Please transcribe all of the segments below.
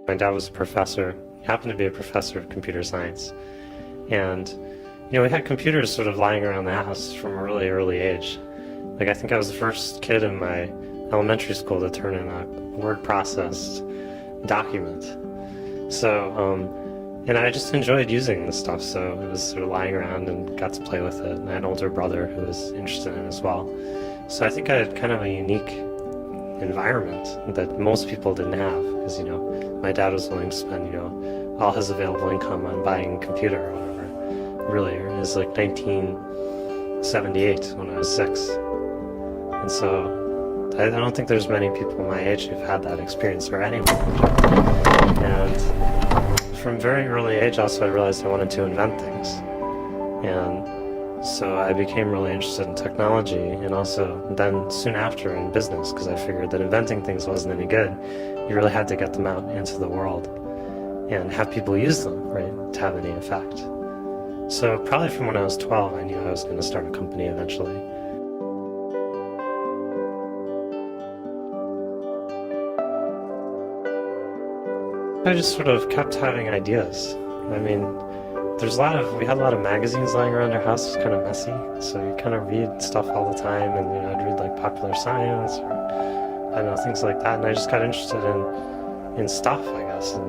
My dad was a professor, he happened to be a professor of computer science. And, we had computers sort of lying around the house from a really early age. Like, I think I was the first kid in my elementary school to turn in a word processed document. So, and I just enjoyed using this stuff, so it was sort of lying around and got to play with it. And I had an older brother who was interested in it as well. So I think I had kind of a unique environment that most people didn't have, because, my dad was willing to spend, all his available income on buying a computer or whatever. Really, it was like 1978 when I was 6. And so I don't think there's many people my age who've had that experience, or anyone. And from very early age also I realized I wanted to invent things. And so I became really interested in technology, and also then soon after in business, because I figured that inventing things wasn't any good. You really had to get them out into the world and have people use them, right, to have any effect. So probably from when I was 12, I knew I was going to start a company eventually. I just sort of kept having ideas. I mean, we had a lot of magazines lying around our house. It was kind of messy, so you kind of read stuff all the time, and I'd read like Popular Science or I don't know, things like that, and I just got interested in stuff, I guess, and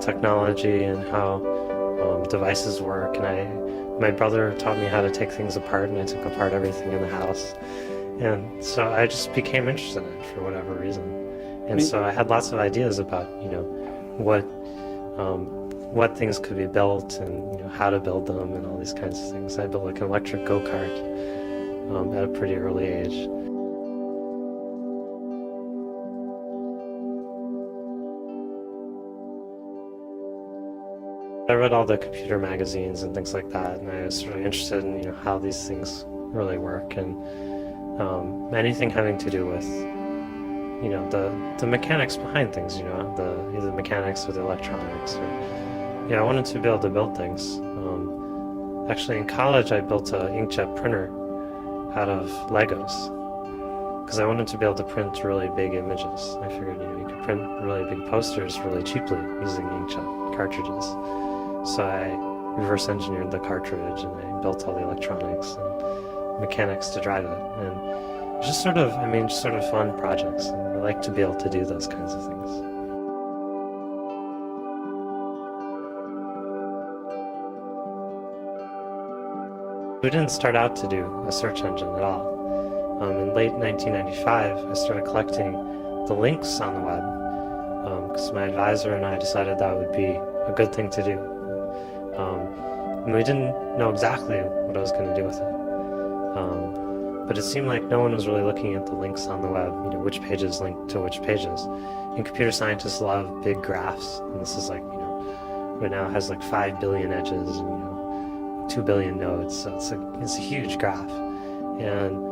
technology and how devices work. And my brother taught me how to take things apart, and I took apart everything in the house, and so I just became interested in it for whatever reason. And so I had lots of ideas about what things could be built, and how to build them, and all these kinds of things. I built like an electric go-kart at a pretty early age. I read all the computer magazines and things like that, and I was sort of interested in how these things really work, and anything having to do with the mechanics behind things, either the mechanics or the electronics. Or, I wanted to be able to build things. Actually, in college, I built an inkjet printer out of Legos, because I wanted to be able to print really big images. I figured you could print really big posters really cheaply using inkjet cartridges. So I reverse engineered the cartridge, and I built all the electronics and mechanics to drive it. And just sort of fun projects. And I like to be able to do those kinds of things. We didn't start out to do a search engine at all. In late 1995, I started collecting the links on the web, because my advisor and I decided that would be a good thing to do. And we didn't know exactly what I was going to do with it. But it seemed like no one was really looking at the links on the web, which pages link to which pages. And computer scientists love big graphs, and this is like, right now it has like 5 billion edges and 2 billion nodes, so it's a huge graph. And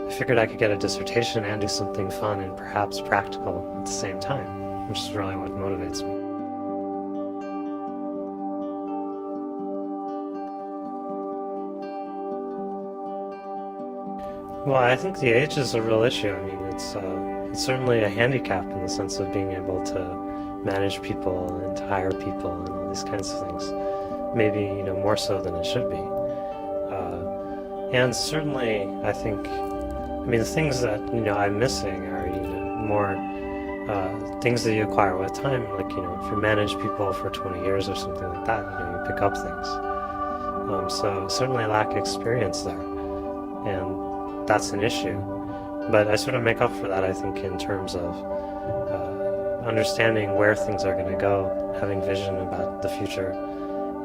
I figured I could get a dissertation and do something fun and perhaps practical at the same time, which is really what motivates me. Well, I think the age is a real issue. I mean, it's certainly a handicap in the sense of being able to manage people and to hire people and all these kinds of things. Maybe, more so than it should be. And certainly, I think, the things that, I'm missing are, more things that you acquire with time. Like, if you manage people for 20 years or something like that, you pick up things. So certainly I lack experience there. And that's an issue, but I sort of make up for that, I think, in terms of understanding where things are going to go, having vision about the future,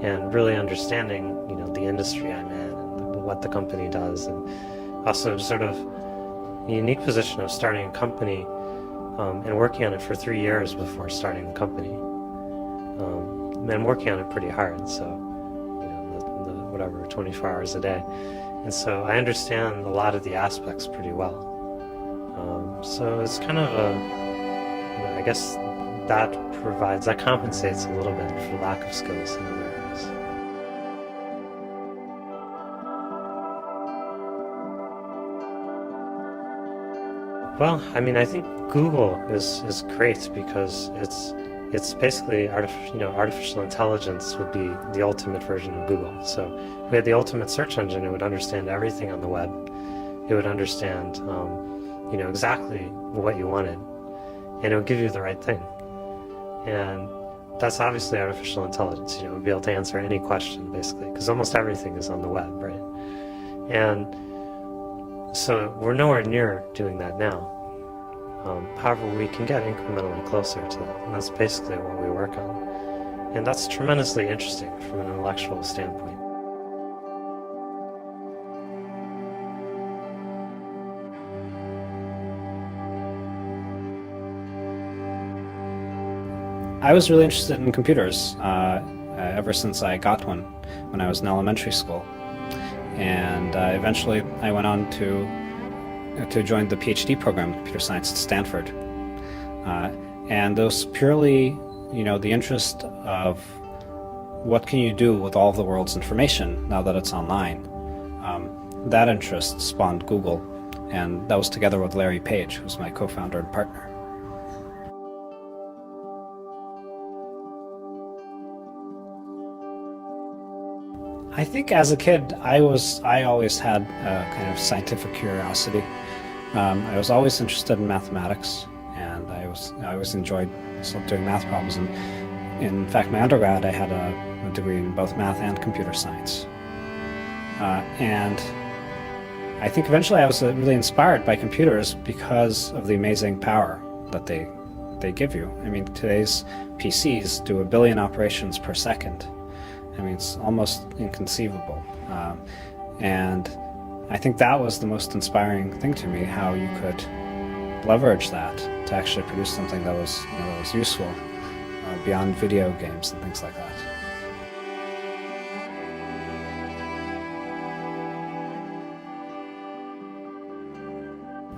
and really understanding, the industry I'm in and what the company does, and also sort of the unique position of starting a company and working on it for 3 years before starting the company, and working on it pretty hard, so whatever, 24 hours a day. And so I understand a lot of the aspects pretty well. So it's kind of I guess that compensates a little bit for lack of skills in other areas. Well, I think Google is great because it's it's basically artificial intelligence would be the ultimate version of Google. So if we had the ultimate search engine, it would understand everything on the web. It would understand, exactly what you wanted, and it would give you the right thing. And that's obviously artificial intelligence. It would be able to answer any question, basically, because almost everything is on the web, right? And so we're nowhere near doing that now. However, we can get incrementally closer to that, and that's basically what we work on. And that's tremendously interesting from an intellectual standpoint. I was really interested in computers ever since I got one when I was in elementary school. And eventually I went on to join the PhD program in computer science at Stanford. And those purely, the interest of what can you do with all of the world's information now that it's online. That interest spawned Google, and that was together with Larry Page, who's my co-founder and partner. I think as a kid, I always had a kind of scientific curiosity. I was always interested in mathematics, and I always enjoyed doing math problems. And in fact, my undergrad, I had a degree in both math and computer science. And I think eventually I was really inspired by computers because of the amazing power that they give you. I mean, today's PCs do 1 billion operations per second. I mean, it's almost inconceivable. And I think that was the most inspiring thing to me, how you could leverage that to actually produce something that was, that was useful beyond video games and things like that.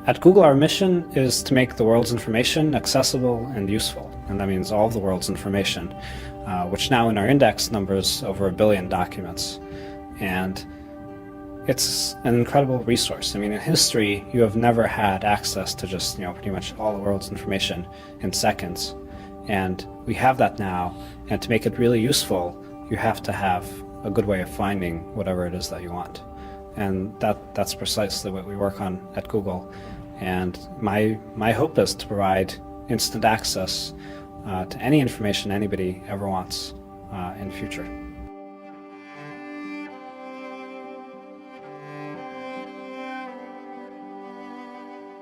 At Google, our mission is to make the world's information accessible and useful, and that means all of the world's information, which now in our index numbers over 1 billion documents. And it's an incredible resource. I mean, in history, you have never had access to just, pretty much all the world's information in seconds. And we have that now, and to make it really useful, you have to have a good way of finding whatever it is that you want. And that's precisely what we work on at Google. And my hope is to provide instant access to any information anybody ever wants in the future.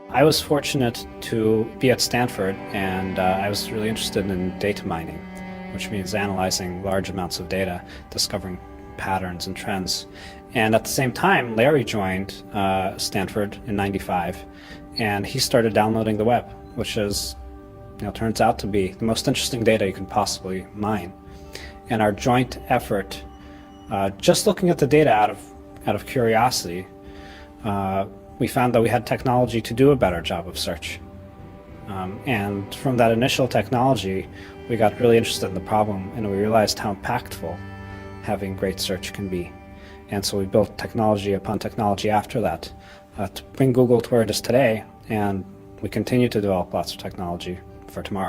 I was fortunate to be at Stanford, and I was really interested in data mining, which means analyzing large amounts of data, discovering patterns and trends. And at the same time, Larry joined Stanford in '95, and he started downloading the web, which is, turns out to be the most interesting data you can possibly mine. And our joint effort, just looking at the data out of curiosity, we found that we had technology to do a better job of search. And from that initial technology, we got really interested in the problem, and we realized how impactful having great search can be. And so we built technology upon technology after that to bring Google to where it is today, and we continue to develop lots of technology for tomorrow.